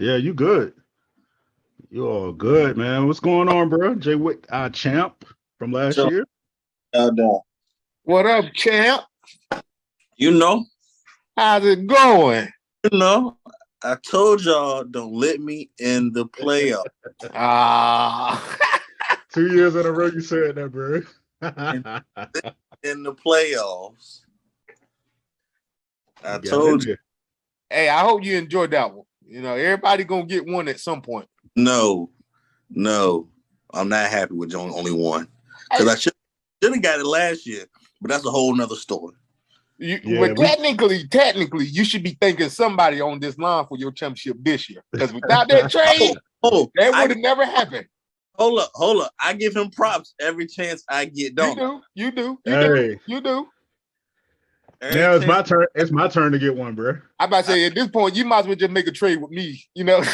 Yeah, you good. You all good, man. What's going on, bro? Jay Whit, champ from last So, year. uh, What up, champ? you know, How's it going? I told y'all don't let me in the playoff. Ah, 2 years in a row, you said that, bro. In, in the playoffs, I You got in told you there. hey, I hope you enjoyed that one. Everybody gonna get one at some point. no, no. I'm not happy with only one because Hey, I should have got it last year, but that's a whole nother story. Yeah, but technically, you should be thanking somebody on this line for your championship this year. Because without that trade, that would have never happened. Hold up. I give him props every chance I get. You do. Hey, Every now it's chance. my turn. It's my turn to get one, bro. I about to say at this point, you might as well just make a trade with me. Yeah.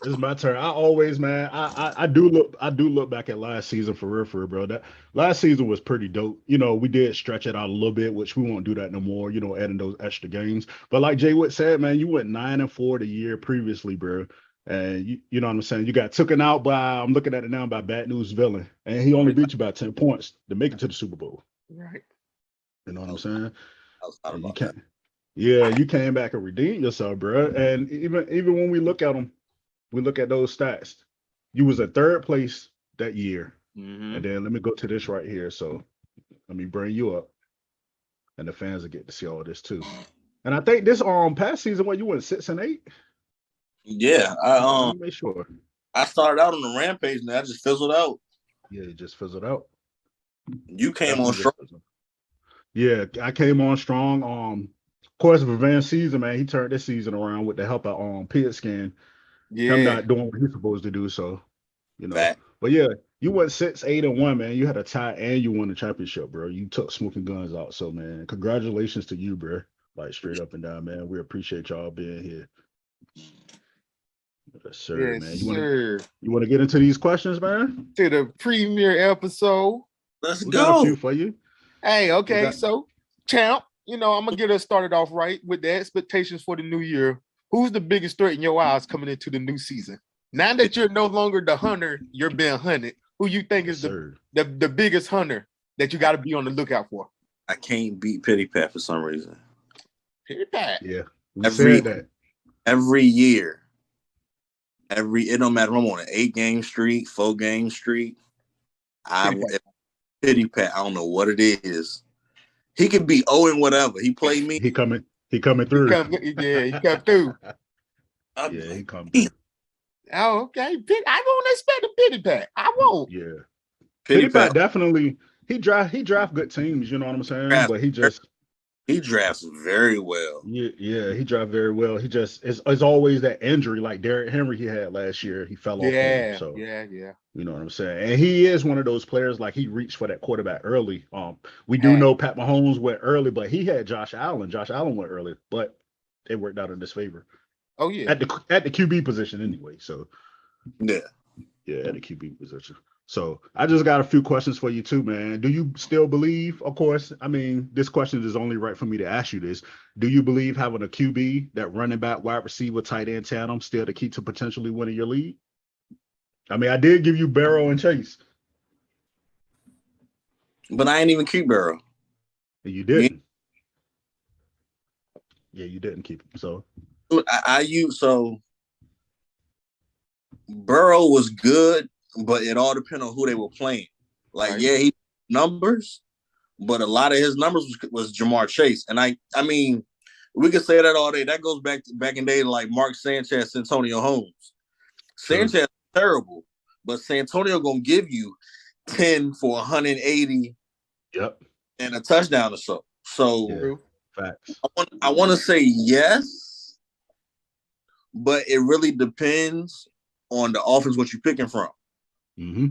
It's my turn. I always, man. I do look back at last season for real, bro. That last season was pretty dope. We did stretch it out a little bit, which we won't do that no more. Adding those extra games. But like Jay Witt said, man, you went 9-4 the year previously, bro. And you know what I'm saying. You got taken out by. I'm looking at it now by Bad News Villain, and he only beat you by 10 points to make it to the Super Bowl. Right. You know what I I'm was, saying? I was thought And you about that. can't. Yeah, you came back and redeemed yourself, bro. And even when we look at them. We look at those stats. You was at third place that year. Mm-hmm. And then let me go to this right here. So let me bring you up. And the fans will get to see all this too. And I think this past season when you went 6-8. Yeah, Let me make sure. I started out on the rampage and I just fizzled out. Yeah, it just fizzled out. You came on Definitely strong. just fizzled. Yeah, I came on strong. Of course, for Van Season, man, he turned this season around with the help of Pigskin. Him Yeah. not doing what he's supposed to do. So, you know. Fact. But yeah, you went 6-8-1, man. You had a tie and you won the championship, bro. You took smoking guns out. So, man, congratulations to you, bro. Like straight up and down, man. We appreciate y'all being here. Yes, sir, Yes, man. sir. You want to get into these questions, man? To the premiere episode. Let's We got a few go. for you. Hey, okay, got so champ, I'm gonna get us started off right with the expectations for the new year. Who's the biggest threat in your eyes coming into the new season? Now that you're no longer the hunter, you're being hunted. Who you think yes, is sir. the biggest hunter that you got to be on the lookout for? I can't beat Pity Pat for some reason. Pity Pat. Yeah, we Every said that. every year, it don't matter if I'm on an 8-game streak, 4-game streak. Pity Pat, I don't know what it is. He could be 0 and whatever. He played me. He coming through. He come through. I'd be Yeah, he like, come through. Oh, okay. I don't expect a pity pat. I won't. Yeah. Pity Pity Pat Pat definitely he draft good teams, you know what I'm saying? drafts, But he just he drafts very well. yeah, he draft very well. He just it's always that injury like Derrick Henry he had last year. He fell off on him. Yeah, So yeah. you know what I'm saying? And he is one of those players like he reached for that quarterback early. We do Hey. know Pat Mahomes went early, but he had Josh Allen. Josh Allen went early, but it worked out in his favor. Oh yeah. At the QB position anyway. So Yeah. yeah, at the QB position. So I just got a few questions for you too, man. Do you still believe, of course, I mean, this question is only right for me to ask you this. Do you believe having a QB, that running back, wide receiver, tight end tandem, still the key to potentially winning your league? I mean, I did give you Barrow and Chase. But I ain't even keep Burrow. And you Yeah. didn't. Yeah, you didn't keep him. So So Burrow was good, but it all depended on who they were playing. Like, Right. yeah, he numbers, but a lot of his numbers was Jamar Chase. And I mean, we could say that all day. That goes back in days like Mark Sanchez, Santonio Holmes. true. Sanchez is terrible, but Santonio gonna give you 10 for 180 Yep. and a touchdown or so. So Yeah. True. Facts. I want to say yes, but it really depends on the offense what you're picking from. Mm-hmm.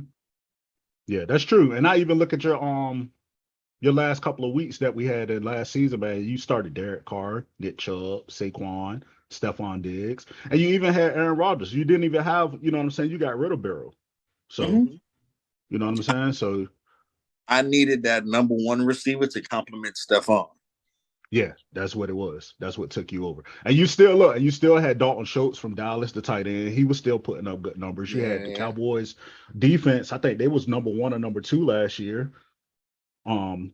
Yeah, that's true. And I even look at your last couple of weeks that we had in last season, man. You started Derek Carr, Nick Chubb, Saquon, Stephon Diggs, and you even had Aaron Rodgers. You didn't even have, you know what I'm saying? You got rid of Barrow. So, Mhm. you know what I'm saying? So, I needed that number one receiver to complement Stephon. Yeah, that's what it was. That's what took you over. And you still look, and you still had Dalton Schultz from Dallas, the tight end. He was still putting up good numbers. You had the Yeah. Cowboys defense. I think they was number 1 or number 2 last year. Doing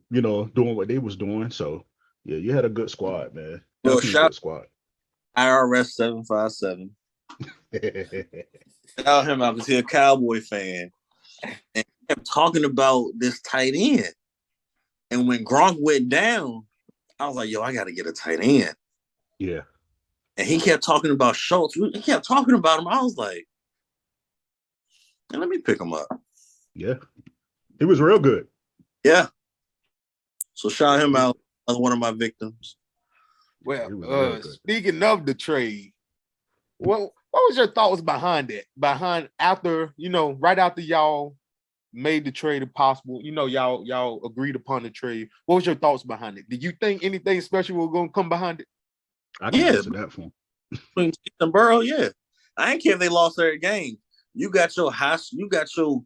what they was doing. So yeah, you had a good squad, man. Well, Definitely a shout good squad. IRS 757. Shout him out because he's a Cowboy fan. And he kept talking about this tight end. And when Gronk went down, I was like, yo, I got to get a tight end. Yeah. And he kept talking about Schultz. He kept talking about him. I was like, let me pick him up. Yeah. He was real good. Yeah. So shout him out as one of my victims. Well, speaking of the trade, what was your thoughts behind it? Right after y'all made the trade possible, y'all agreed upon the trade. What was your thoughts behind it? Did you think anything special was going to come behind it? I can answer that for him. Between Chiefs and Burrow, yeah. I ain't care if they lost their game. You got your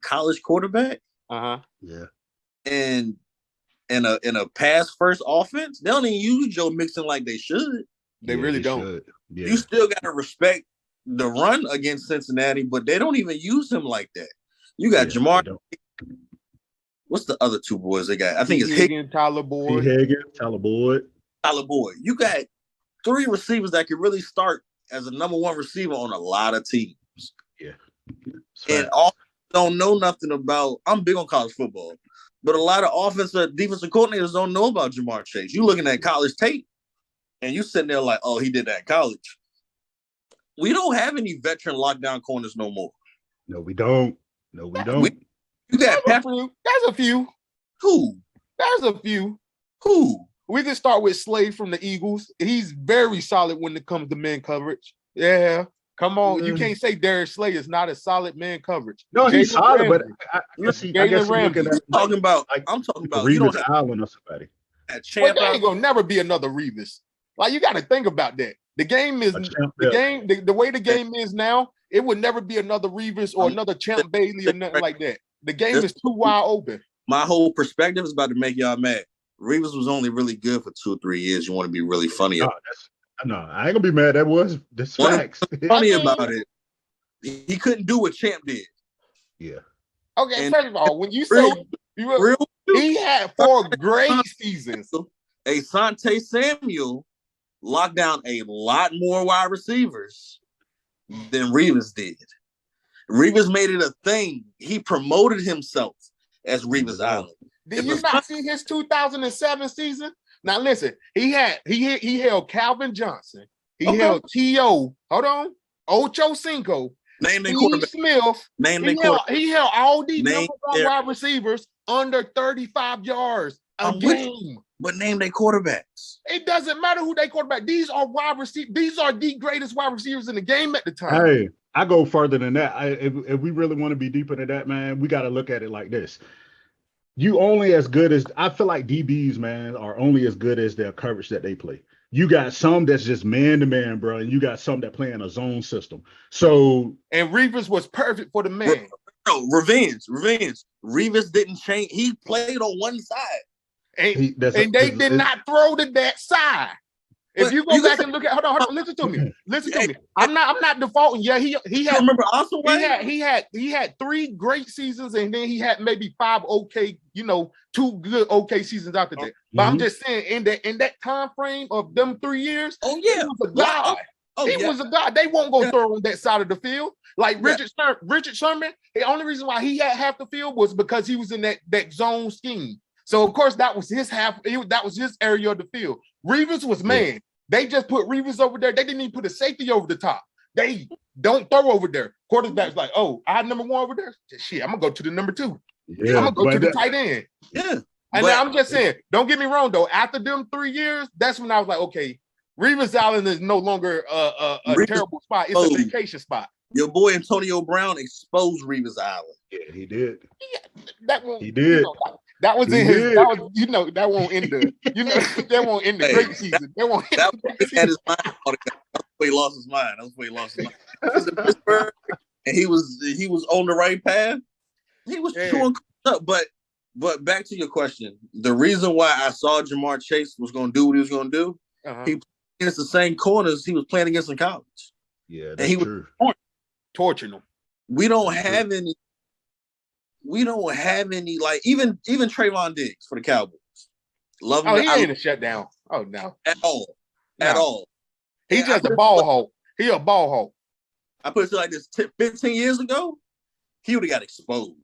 college quarterback. Yeah. And in a pass first offense, they don't even use Joe Mixon like they should. They really don't. Yeah. You still got to respect the run against Cincinnati, but they don't even use him like that. You got Jamar. What's the other two boys they got? I think it's Higgins, Tyler Boyd. Tyler Boyd. You got 3 receivers that can really start as a number 1 receiver on a lot of teams. Yeah. And all don't know nothing about. I'm big on college football, but a lot of offensive defensive coordinators don't know about Jamar Chase. You looking at college tape, and you sitting there like, oh, he did that in college. We don't have any veteran lockdown corners no more. No, we don't. You got There's a few. Who? There's a few. Who? We can start with Slade from the Eagles. He's very solid when it comes to man coverage. Yeah. Come on. You can't say Darius Slay is not a solid man coverage. No, he's solid, but I guess you're looking at I'm talking about Reeves Island or somebody. Well, there ain't gonna never be another Reeves. Like, you got to think about that. The game is the way the game is now. It would never be another Reeves or another Champ Bailey or nothing like that. The game is too wide open. My whole perspective is about to make y'all mad. Reeves was only really good for 2 or 3 years. You want to be really funny about it. No, I ain't gonna be mad. That was the facts. Funny about it. He couldn't do what Champ did. Yeah. Okay, first of all, when you say he had 4 great seasons. Asante Samuel locked down a lot more wide receivers than Reeves did. Reeves made it a thing. He promoted himself as Reeves Island. Did you not see his 2007 season? Now listen, he held Calvin Johnson. He held T.O. Hold on. Ocho Cinco. Name their quarterback. Smith. Name their quarterback. He held all these number 1 wide receivers under 35 yards a game. But name their quarterbacks. It doesn't matter who they quarterback. These are wide receivers. These are the greatest wide receivers in the game at the time. Hey, I go further than that. If we really want to be deeper into that, man, we got to look at it like this. You only as good as I feel like DBs, man, are only as good as their coverage that they play. You got some that's just man to man, bro, and you got some that play in a zone system. So and Reeves was perfect for the man. No, revenge. Reeves didn't change. He played on one side, and they did not throw to that side. If you go back and look at, hold on, listen to me. I'm not defaulting. Yeah, he had. Remember also he had 3 great seasons, and then he had maybe 5 okay, 2 good okay seasons after that. But I'm just saying, in that time frame of them 3 years, he was a god. He was a god. They won't go throw on that side of the field. Like Richard Sherman, the only reason why he had half the field was because he was in that zone scheme. So of course that was his half. That was his area of the field. Reeves was man. They just put Reeves over there. They didn't even put a safety over the top. They don't throw over there. Quarterback's like, oh, I have number 1 over there. Shit, I'm gonna go to the number 2. Yeah, I'm gonna go to the tight end. Yeah. And I'm just saying, don't get me wrong though. After them 3 years, that's when I was like, okay, Reeves Island is no longer a terrible spot. It's a vacation spot. Your boy Antonio Brown exposed Reeves Island. Yeah, he did. He did. That was in his. That was, that won't end the. That won't end the great season. That won't. That had his mind. That's where he lost his mind. He was in Pittsburgh, and he was on the right path. He was chewing up, but But back to your question, the reason why I saw Jamar Chase was going to do what he was going to do, he played against the same corners he was playing against in college. Yeah, that's true. Torching them. We don't have any. We don't have any like even Trayvon Diggs for the Cowboys. Love him. Oh, he ain't a shutdown. Oh no, at all, no. at all. He's just a ball hawk. He a ball hawk. I put it to like this: 15 years ago, he would have got exposed.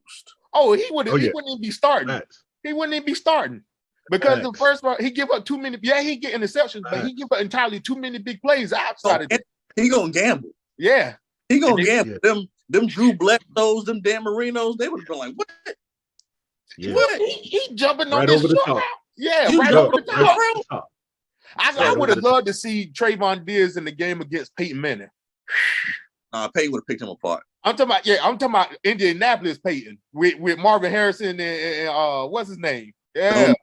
Oh, he wouldn't even be starting. Facts. He wouldn't even be starting because the first one he give up too many. Yeah, he get interceptions, but he give up entirely too many big plays outside of it. He gonna gamble. Yeah, he gonna gamble. Yeah. Them Drew Bledsoes, them Dan Marinos, they would have been like, what? Yeah. What? He jumping right on this over the short top. route. Yeah, right over the top. I would have top. loved to see Trayvon Diggs in the game against Peyton Manning. Peyton would have picked him apart. I'm talking about Indianapolis Peyton with Marvin Harrison and what's his name? Yeah.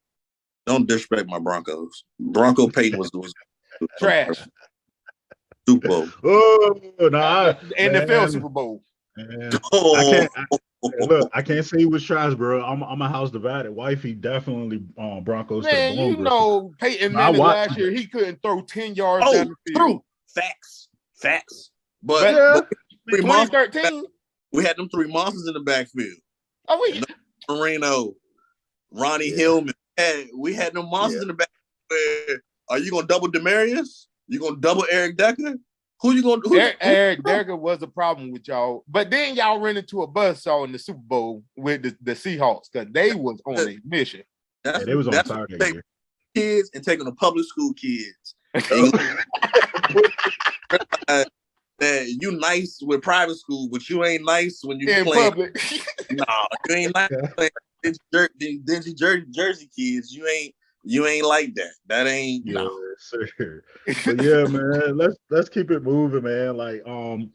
Don't disrespect my Broncos. Bronco Peyton was trash. Super Bowl. Oh, no. NFL Super Bowl. I can't say he was trash, bro. I'm a house divided. Wifey definitely Broncos. Man, you know Peyton Manning last year, he couldn't throw 10 yards down the field. True. Facts. But 2013, we had them three monsters in the backfield. Oh, wait. Marino, Ronnie Hillman. We had them monsters in the backfield. Are you gonna double Demarius? You gonna double Eric Decker? Who you gonna do? Eric Decker was a problem with y'all, but then y'all ran into a buzzsaw in the Super Bowl with the Seahawks because they was on a mission. They was on fire that year. Kids and taking the public school kids. That you nice with private school, but you ain't nice when you play public. Nah, you ain't like dingy Jersey kids. You ain't like that. That ain't sir. But yeah, man, let's keep it moving, man. Like, do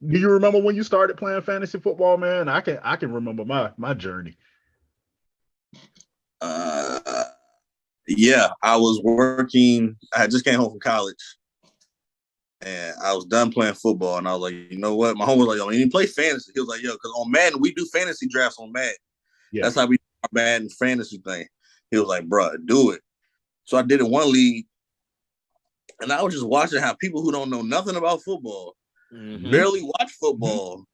you remember when you started playing fantasy football, man? I can remember my journey. Yeah, I was working. I just came home from college. And I was done playing football, and I was like, you know what? My homie was like, yo, you play fantasy. He was like, yo, because on Madden, we do fantasy drafts on Madden. Yeah. That's how we do our Madden fantasy thing. He was like, bro, do it. So I did it one league, and I was just watching how people who don't know nothing about football, barely watch football,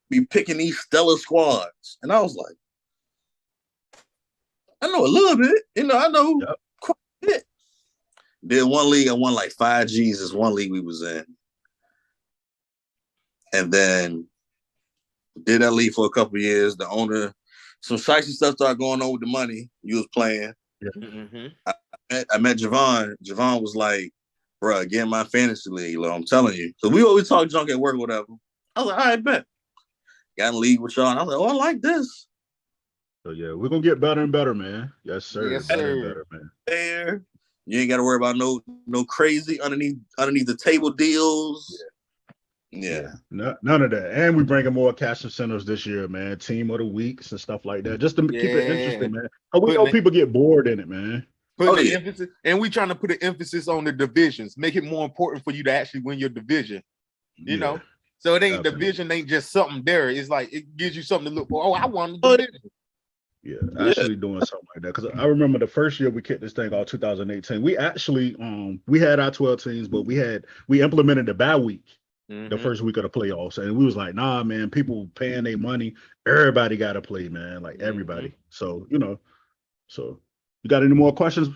be picking these stellar squads. And I was like, I know a little bit. I know quite a bit. Did one league, I won like 5 G's. This one league we was in. And then did that league for a couple of years. The owner, some shicey stuff started going on with the money you was playing. Yeah. I met Javon. Javon was like, bro, get in my fantasy league, I'm telling you. So we always talk junk at work or whatever. I was like, all right, bet. Got in the league with y'all. And I was like, oh, I like this. So yeah, we're gonna get better and better, man. Yes, sir. Yes, better sir. and better, man. There. You ain't got to worry about no crazy underneath the table deals. Yeah. None of that. And we bringing more cash incentives this year, man. Team of the weeks and stuff like that, just to keep it interesting, man. We know people get bored in it, man. Emphasis, and we trying to put an emphasis on the divisions, make it more important for you to actually win your division. You know, so it ain't division ain't just something there. It's like it gives you something to look for. Oh, I want to do this. Yeah, actually doing something like that. Because I remember the first year we kicked this thing off, 2018. We actually we had our 12 teams, but we implemented the bye week the first week of the playoffs. And we was like, nah, man, people paying their money. Everybody gotta play, man. Like everybody. So, so you got any more questions?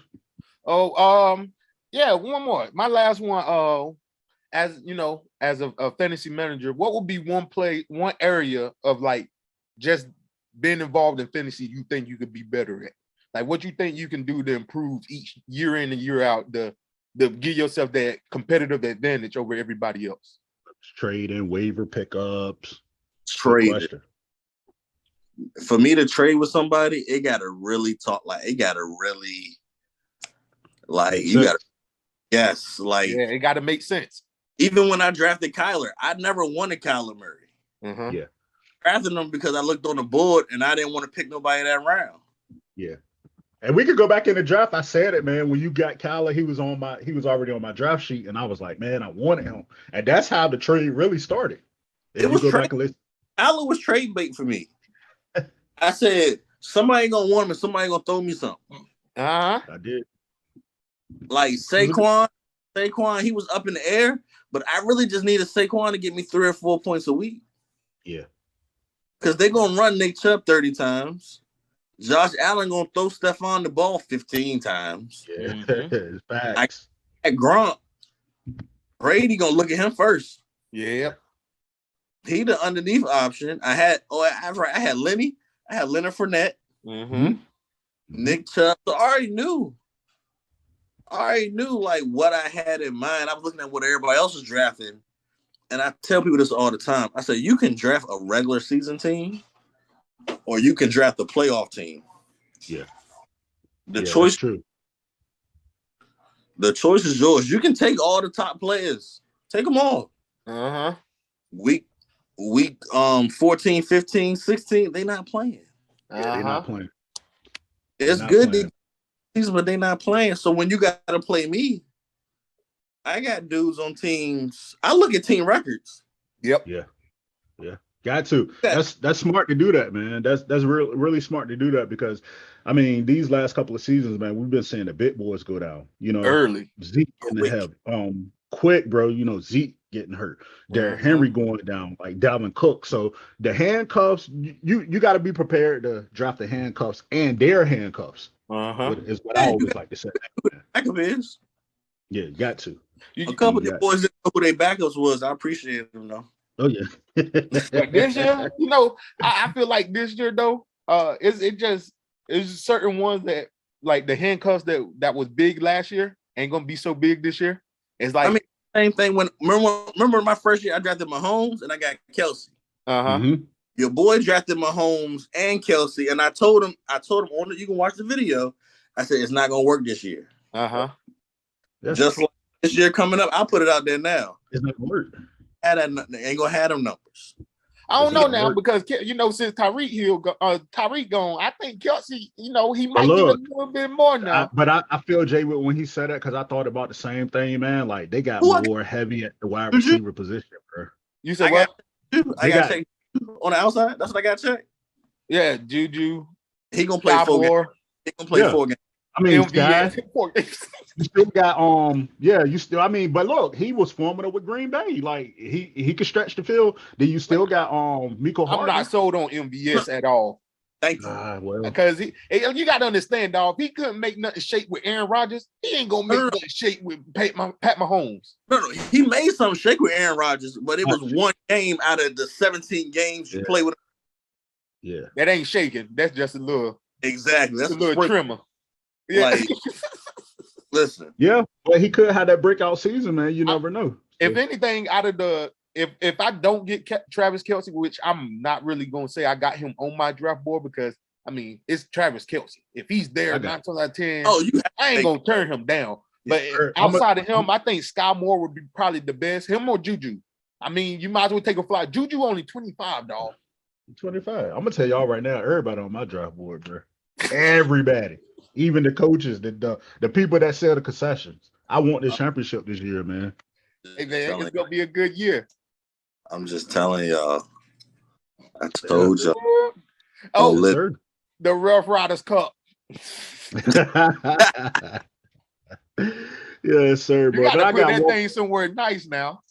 Yeah, one more. My last one, as a fantasy manager, what would be one area of like just being involved in fantasy you think you could be better at? Like what you think you can do to improve each year in and year out to give yourself that competitive advantage over everybody else? Trading, waiver pickups. Trade. For me to trade with somebody, it gotta really talk it gotta really it gotta make sense. Even when I drafted Kyler, I never wanted Kyler Murray. Yeah. Drafted him because I looked on the board and I didn't want to pick nobody that round. Yeah. And we could go back in the draft. I said it, man. When you got Kyler, he was already on my draft sheet, and I was like, man, I wanted him. And that's how the trade really started. Kyler was trade bait for me. I said, somebody ain't gonna want him and somebody ain't gonna throw me something. Uh-huh. I did. Like Saquon, he was up in the air, but I really just needed Saquon to get me 3 or 4 points a week. Yeah. Because they're gonna run Nick Chubb 30 times. Josh Allen gonna throw Stephon the ball 15 times. Yeah. Mm-hmm. Facts. At Gronk, Brady gonna look at him first. Yep. He the underneath option. I had Lenny. I had Leonard Fournette. Mm-hmm. Nick Chubb. So I already knew like what I had in mind. I was looking at what everybody else was drafting. And I tell people this all the time. I say, you can draft a regular season team or you can draft a playoff team. Yeah. The choice. That's true. The choice is yours. You can take all the top players. Take them all. Uh-huh. Week 14, 15, 16, they not playing. Yeah, they're not playing. It's good, but they're not playing. So when you got to play me, I got dudes on teams. I look at team records. Yep. Yeah. Got to. That's smart to do that, man. That's really smart to do that because, I mean, these last couple of seasons, man, we've been seeing the big boys go down. You know, early. Zeke in the head. Quick, bro. You know, Zeke getting hurt. Derrick Henry going down, like Dalvin Cook. So the handcuffs, you got to be prepared to draft the handcuffs and their handcuffs. Is what I always like to say. Backup is. Yeah, you got to. A couple of the boys didn't know who their backups was. I appreciate them though. Oh yeah. But this year, you know, I feel like this year though, it's certain ones that like the handcuffs that was big last year ain't gonna be so big this year. It's like, I mean, same thing when remember my first year I drafted Mahomes and I got Kelsey. Your boy drafted Mahomes and Kelsey, and I told him on it, you can watch the video. I said it's not gonna work this year. Just like this year coming up, I'll put it out there now. It's not gonna work. Ain't gonna have them numbers. I don't know now because you know since Tyreek gone, I think Kelsey, you know, he might get a little bit more now. I feel Jay when he said that because I thought about the same thing, man. Like they got more heavy at the wide receiver position, bro. You said what? I got check on the outside. That's what I got checked. Yeah, Juju. He gonna play 4 games. He gonna play 4 games. I mean, guys, you still got I mean, but look, he was forming up with Green Bay. Like he could stretch the field. Then you still got Miko Hardman. I'm not sold on MVS at all. Thank you. Well, because you got to understand, dog. If he couldn't make nothing shake with Aaron Rodgers, he ain't gonna make nothing shake with Pat Mahomes. No, he made some shake with Aaron Rodgers, but it was one game out of the 17 games you play with him. Yeah, that ain't shaking. That's just a little. Exactly, that's a little trimmer. Yeah. Like, listen. Yeah, but he could have that breakout season, man. You never know. If anything, out of the if I don't get Travis Kelce, which I'm not really gonna say I got him on my draft board because I mean it's Travis Kelce. If he's there 9 times out of 10, I ain't gonna turn him down. But outside of him, I think Sky Moore would be probably the best. Him or Juju. I mean, you might as well take a flight. Juju only 25, dog. 25. I'm gonna tell y'all right now, everybody on my draft board, bro. Everybody. Even the coaches, the people that sell the concessions. I want this championship this year, man. Hey man, it's gonna be a good year. I'm just telling y'all. I told y'all. Oh, the Rough Riders Cup. Yes, sir, bro. You gotta put that thing somewhere nice now.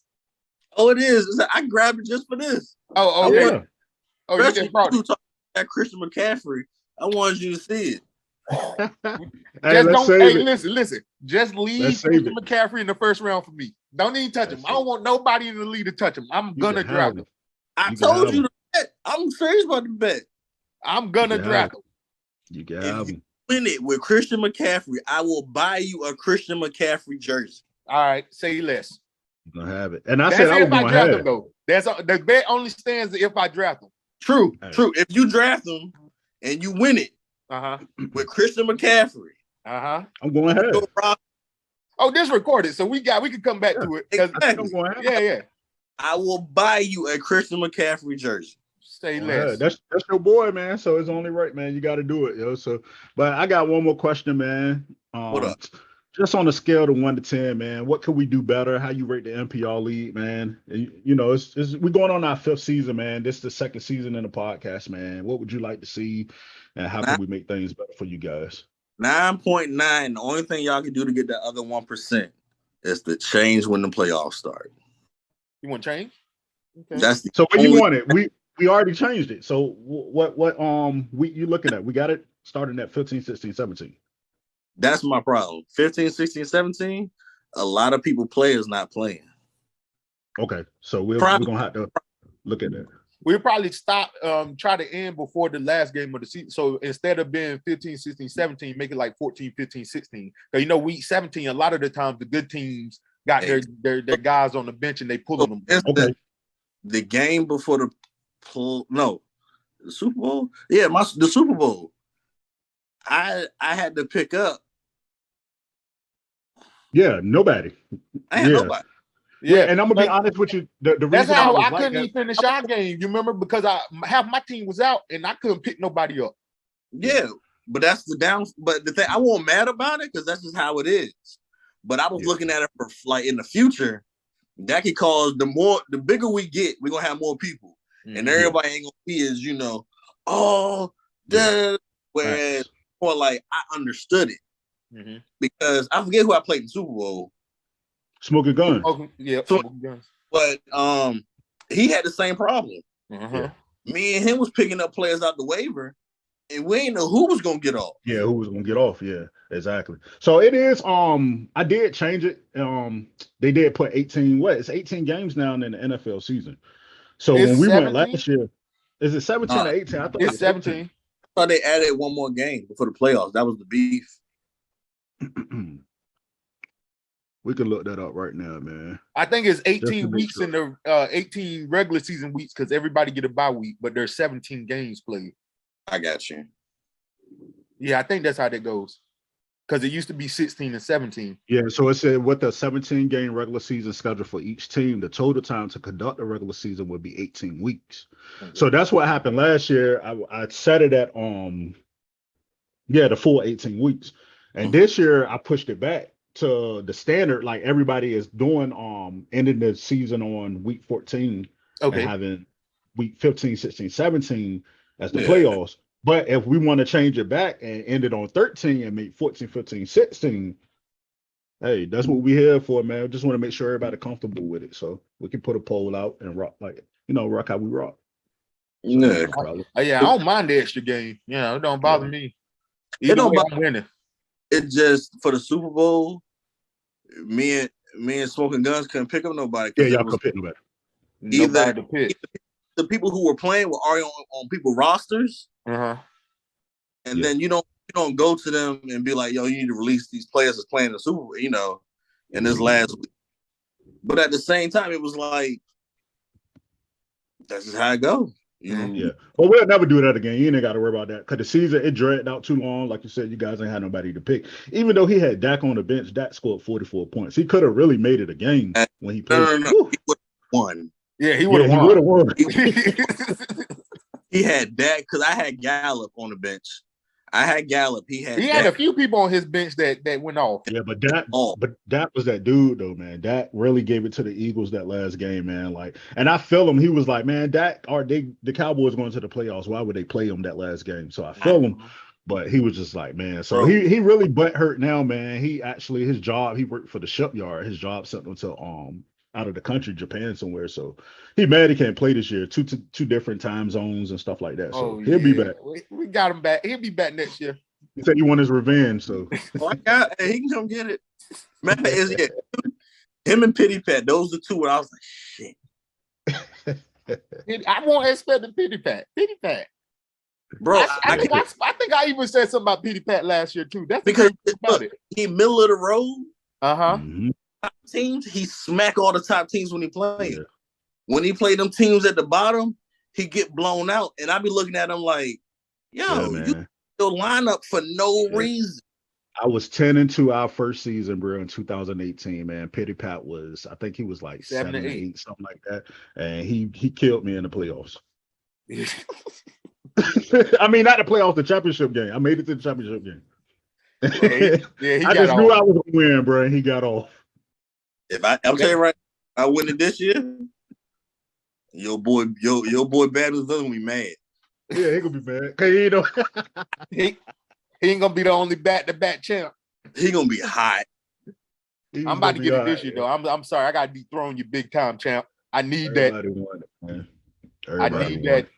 Oh, it is. I grabbed it just for this. Oh, okay. Yeah. Oh, you just brought it. That Christian McCaffrey. I wanted you to see it. Listen. Just leave Christian McCaffrey in the first round for me. Don't even touch him. I don't want nobody in the league to touch him. I'm gonna draft him. I told you to bet. I'm serious about the bet. I'm gonna draft him. You got him. Win it with Christian McCaffrey. I will buy you a Christian McCaffrey jersey. All right, say less. You're gonna have it. And I said I was gonna have it. Though. The bet only stands if I draft him. True. If you draft him and you win it. With Christian McCaffrey. I'm going ahead. Oh, this recorded, so we can come back to it. Exactly. Yeah. I will buy you a Christian McCaffrey jersey. Say less. That's your boy, man. So it's only right, man. You got to do it, yo. So, but I got one more question, man. What up? just on a scale of 1 to 10, man, what could we do better? How you rate the NPR league, man? And, we're going on our 5th season, man. This is the 2nd season in the podcast, man. What would you like to see, and how can we make things better for you guys? 9.9. The only thing y'all can do to get that other 1% is to change when the playoffs start. You want to change? Okay. That's so when you want it, we already changed it. So what you looking at? We got it starting at 15, 16, 17. That's my problem. 15, 16, 17, a lot of players not playing. Okay, so we're gonna have to look at that. We'll probably stop, try to end before the last game of the season. So instead of being 15, 16, 17, make it like 14, 15, 16. Because week 17, a lot of the times the good teams got their guys on the bench and they pulling them. Okay. The game before the Super Bowl? Yeah, the Super Bowl. I had to pick up. Yeah, nobody. I had nobody. Yeah, and I'm gonna be honest with you. The reason that's how I couldn't even finish our game. You remember, because half my team was out and I couldn't pick nobody up. Yeah, but that's the down. But the thing, I wasn't mad about it because that's just how it is. But I was looking at it for like in the future. That could cause the bigger we get, we're gonna have more people, and everybody ain't gonna be as whereas or like I understood it because I forget who I played in the Super Bowl. Smoking Guns. Smoking Guns. But he had the same problem. Yeah. Me and him was picking up players out the waiver, and we didn't know who was gonna get off. Yeah, who was gonna get off? Yeah, exactly. So it is. I did change it. They did put 18. It's 18 games now in the NFL season. So when we 17? went last year, is it 17 or 18? I thought it's 17. I thought they added one more game before the playoffs. That was the beef. We can look that up right now, man. I think it's 18 weeks in the 18 regular season weeks because everybody get a bye week, but there's 17 games played. I got you. Yeah, I think that's how that goes. Because it used to be 16 and 17. Yeah, so it said with the 17-game regular season schedule for each team, the total time to conduct the regular season would be 18 weeks. So that's what happened last year. I set it at the full 18 weeks. And this year I pushed it back to the standard, like everybody is doing, ending the season on week 14 and having week 15, 16, 17 as the playoffs. But if we want to change it back and end it on 13 and make 14, 15, 16, hey, that's what we're here for, man. We just want to make sure everybody comfortable with it. So we can put a poll out and rock rock how we rock. So I don't mind the extra game. It don't bother me. Either way, I'm winning. It just for the Super Bowl, me and Smoking Guns couldn't pick up nobody. Yeah, y'all couldn't pick nobody. Nobody to pick. The people who were playing were already on people's rosters. And then you don't go to them and be like, yo, you need to release these players that's playing the Super Bowl, in this last week. But at the same time, it was like, that's just how it goes. Yeah. Well, we'll never do that again. You ain't got to worry about that. Because the season, it dragged out too long. Like you said, you guys ain't had nobody to pick. Even though he had Dak on the bench, Dak scored 44 points. He could have really made it a game when he played. No. He would have won. Yeah, he would have won. He had Dak because I had Gallup on the bench. I had Gallup. He had a few people on his bench that went off. Yeah, but Dak was that dude though, man. Dak really gave it to the Eagles that last game, man. Like, and I feel him. He was like, man, Dak, the Cowboys going to the playoffs. Why would they play him that last game? So I feel him. But he was just like, man. So he really butt hurt now, man. He actually his job. He worked for the shipyard. His job sent him to out of the country, Japan somewhere. So he mad he can't play this year. Two different time zones and stuff like that. So he'll be back. We got him back. He'll be back next year. He said he won his revenge. So he can come get it. Man, him and Pity Pat. Those are two. Where I was like, shit. I won't expect the Pity Pat. Pity Pat. Bro, I think I even said something about Pity Pat last year too. That's because he middle of the road. Mm-hmm. Top teams, he smack all the top teams when he played. Yeah. When he played them teams at the bottom, he get blown out, and I be looking at him like, "Yo, you still line up for no reason." I was 10-2 our first season, bro, in 2018. Man, Pity Pat was, I think he was like 7-8, something like that, and he killed me in the playoffs. I mean, not the playoffs, the championship game. I made it to the championship game. He I got just knew I off. was gonna win, bro. And he got off. I'm telling you right, I win it this year. Your boy Bad News gonna be mad. Yeah, he gonna be mad. Cause you know He ain't gonna be the only back-to-back champ. He gonna be hot. I'm about to get it this year, though. I'm sorry. I got to dethrone you big time, champ. I need Everybody that. won it, man. I need that.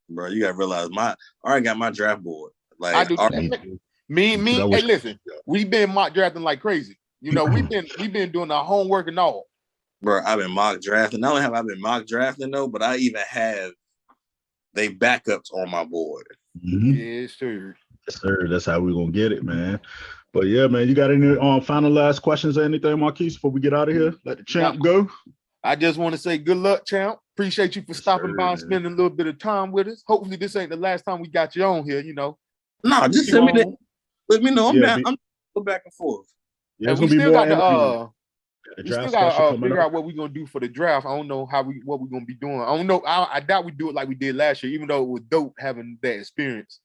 Bro, you gotta realize I already got my draft board. Like I do. Me. Hey, listen, we've been mock drafting like crazy. You know, we've been doing our homework and all. Bro, I've been mock drafting. Not only have I been mock drafting though, but I even have they backups on my board. Mm-hmm. Yes, sir. Yes, sir. That's how we're gonna get it, man. But yeah, man, you got any final last questions or anything, Marquise, before we get out of here? Let the champ go. I just want to say good luck, champ. Appreciate you for stopping by and spending a little bit of time with us. Hopefully, this ain't the last time we got you on here. You know. No, just send me that. Let me know. I'm down. I'm go back and forth. Yeah, there's gonna be more interviews. We still got to figure out what we're gonna do for the draft. I don't know what we're gonna be doing. I don't know. I doubt we do it like we did last year, even though it was dope having that experience.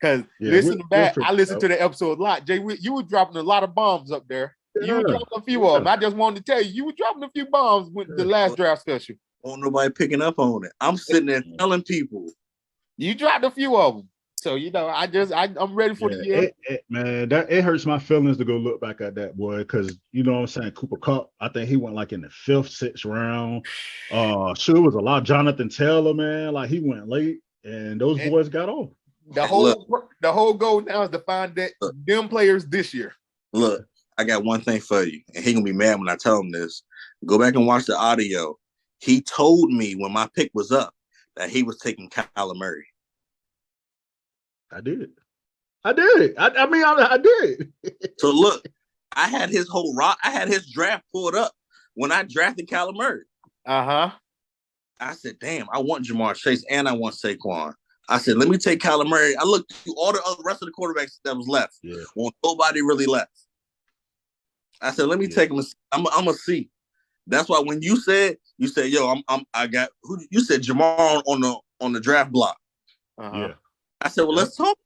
Because listen to that, I listened to the episode a lot. Jay, you were dropping a lot of bombs up there. Yeah, you were dropping a few of them. I just wanted to tell you were dropping a few bombs with the last draft special. Won't nobody picking up on it. I'm sitting there telling people. You dropped a few of them. So, you know, I'm ready for the year. It hurts my feelings to go look back at that, boy, because, you know what I'm saying, Cooper Kupp, I think he went like in the 5th, 6th round. Sure, it was a lot. Jonathan Taylor, man, like he went late, and those boys got off. The whole goal now is to find them players this year. Look, I got one thing for you, and he gonna be mad when I tell him this. Go back and watch the audio. He told me when my pick was up that he was taking Kyler Murray. I did. I did. So look, I had his draft pulled up when I drafted Kyler Murray. I said, damn, I want Jamar Chase and I want Saquon. I said, let me take Kyler Murray. I looked through all the rest of the quarterbacks that was left. Yeah. Well, nobody really left. I said, let me take him. I'm gonna see. That's why when you said, yo, I got who you said Jamar on the draft block. Yeah. I said, well, let's talk.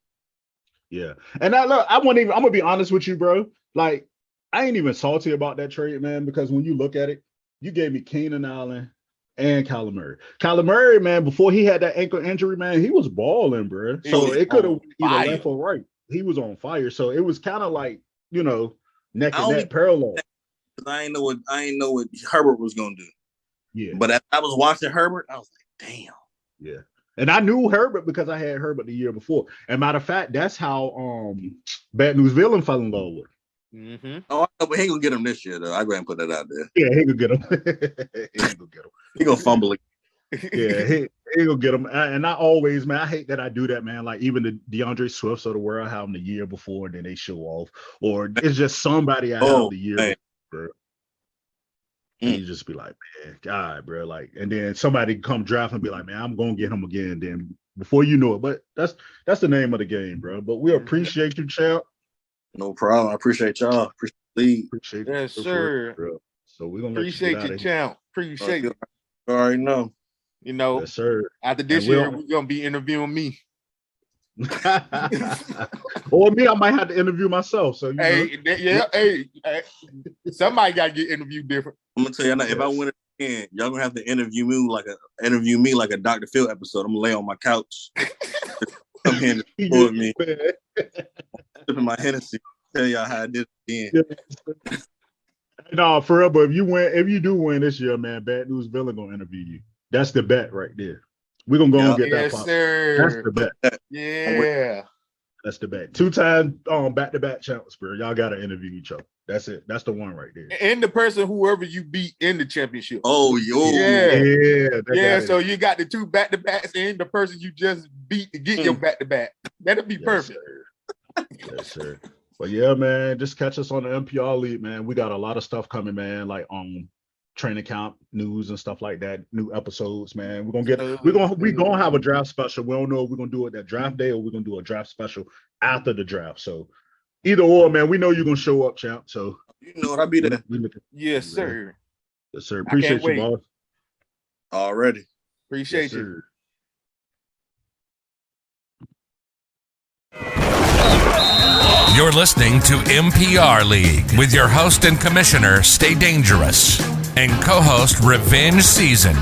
Yeah. And I'm gonna be honest with you, bro. Like, I ain't even salty about that trade, man, because when you look at it, you gave me Keenan Allen and Kyler Murray. Kyler Murray, man, before he had that ankle injury, man, he was balling, bro. So it could have either left or right. He was on fire. So it was kind of like, you know, neck and neck parallel. I ain't know what Herbert was gonna do. Yeah. But as I was watching Herbert, I was like, damn. Yeah. And I knew Herbert because I had Herbert the year before. And matter of fact, that's how Bad News Villain fell in love with him. Mm-hmm. Oh, but he ain't gonna get him this year, though. I go ahead and put that out there. Yeah, he could get him. He gonna fumble it. Yeah, he gonna get him. And I always, man, I hate that I do that, man. Like even the DeAndre Swifts of the world, I have them the year before, and then they show off. Or it's just somebody I have the year before. And you just be like, man, God, bro. Like, and then somebody come draft and be like, man, I'm gonna get him again. Then before you know it, but that's the name of the game, bro. But we appreciate you, champ. No problem. I appreciate y'all. Appreciate you. Yes, sir. Bro. So we're gonna appreciate you, champ. Appreciate you. You already know. You know, yes, sir. After this year, we're gonna be interviewing me. Or me, I might have to interview myself. So somebody gotta get interviewed different. I'm gonna tell you now, if I win it again, y'all gonna have to interview me like a Dr. Phil episode. I'm gonna lay on my couch. Come here and support me. Sipping my Hennessy. Tell y'all how I did it again. No, for real, but if you do win this year, man, Bad News Villain gonna interview you. That's the bet right there. We're gonna go and get that pop. Sir. That's the bet. Yeah. That's the bet. 2-time back-to-back champions, bro. Y'all gotta interview each other. That's it. That's the one right there. And the person whoever you beat in the championship. Oh, yo. Yeah. So you got the 2 back-to-backs and the person you just beat to get your back-to-back. That'll be perfect. Sir. Yes, sir. But yeah, man, just catch us on the NPR League, man. We got a lot of stuff coming, man. Like training camp news and stuff like that, new episodes, man. We're gonna have a draft special. We don't know if we're gonna do it that draft day or we're gonna do a draft special after the draft. So either or, man, we know you're gonna show up, champ. So you know what, I'll be there. Yes, sir. Yes, sir. Appreciate you, boss. Already. Appreciate you. Sir. You're listening to MPR League with your host and commissioner, Stay Dangerous, and co-host Revenge Season.